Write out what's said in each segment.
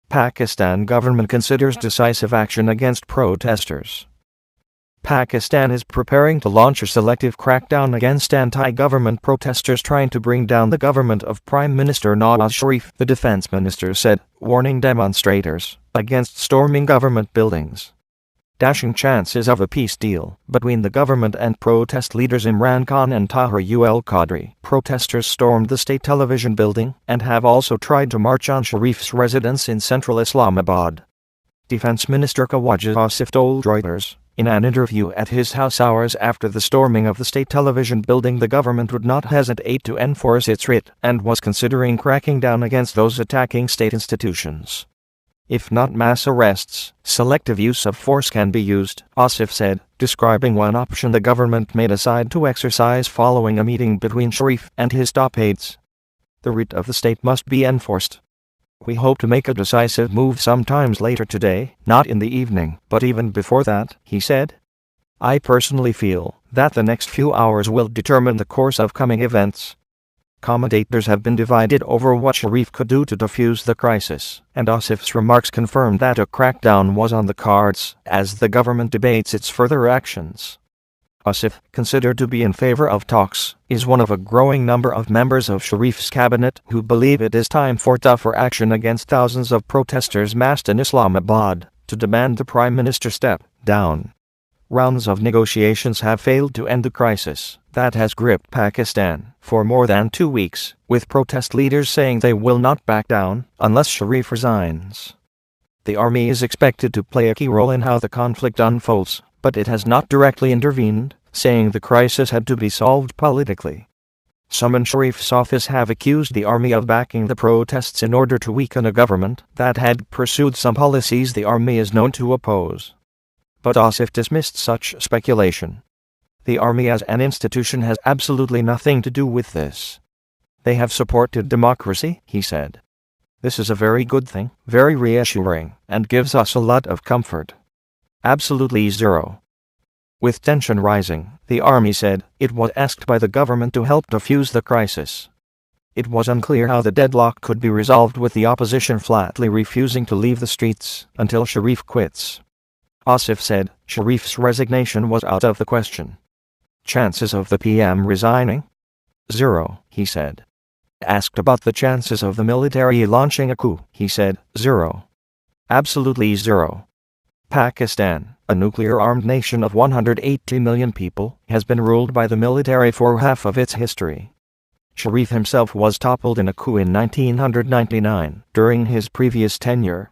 Pakistan government considers decisive action against protesters. Pakistan is preparing to launch a selective crackdown against anti-government protesters trying to bring down the government of Prime Minister Nawaz Sharif, the defense minister said, warning demonstrators against storming government buildings. Dashing chances of a peace deal between the government and protest leaders Imran Khan and Tahir-ul-Qadri. Protesters stormed the state television building and have also tried to march on Sharif's residence in central Islamabad. Defense Minister Khawaja Asif told Reuters, in an interview at his house hours after the storming of the state television building, the government would not hesitate to enforce its writ and was considering cracking down against those attacking state institutions. If not mass arrests, selective use of force can be used, Asif said, describing one option the government may decide to exercise following a meeting between Sharif and his top aides. The writ of the state must be enforced. We hope to make a decisive move sometimes later today, not in the evening, but even before that, he said. I personally feel that the next few hours will determine the course of coming events. Commentators have been divided over what Sharif could do to defuse the crisis, and Asif's remarks confirmed that a crackdown was on the cards as the government debates its further actions. Asif, considered to be in favor of talks, is one of a growing number of members of Sharif's cabinet who believe it is time for tougher action against thousands of protesters massed in Islamabad to demand the Prime Minister step down. Rounds of negotiations have failed to end the crisis that has gripped Pakistan for more than 2 weeks, with protest leaders saying they will not back down unless Sharif resigns. The army is expected to play a key role in how the conflict unfolds, but it has not directly intervened, saying the crisis had to be solved politically. Some in Sharif's office have accused the army of backing the protests in order to weaken a government that had pursued some policies the army is known to oppose. But Asif dismissed such speculation. The army as an institution has absolutely nothing to do with this. They have supported democracy, he said. This is a very good thing, very reassuring, and gives us a lot of comfort. Absolutely zero. With tension rising, the army said it was asked by the government to help defuse the crisis. It was unclear how the deadlock could be resolved, with the opposition flatly refusing to leave the streets until Sharif quits. Asif said Sharif's resignation was out of the question. Chances of the PM resigning? Zero, he said. Asked about the chances of the military launching a coup, he said, zero. Absolutely zero. Pakistan, a nuclear-armed nation of 180 million people, has been ruled by the military for half of its history. Sharif himself was toppled in a coup in 1999, during his previous tenure.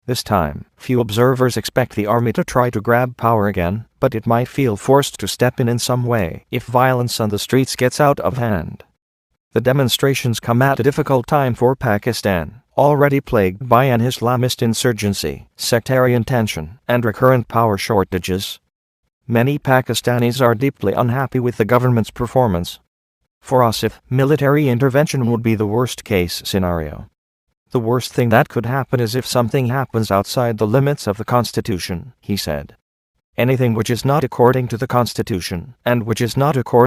This time, few observers expect the army to try to grab power again, but it might feel forced to step in some way if violence on the streets gets out of hand. The demonstrations come at a difficult time for Pakistan, already plagued by an Islamist insurgency, sectarian tension, and recurrent power shortages. Many Pakistanis are deeply unhappy with the government's performance. For Asif, military intervention would be the worst-case scenario. The worst thing that could happen is if something happens outside the limits of the Constitution, he said. Anything which is not according to the Constitution, and which is not according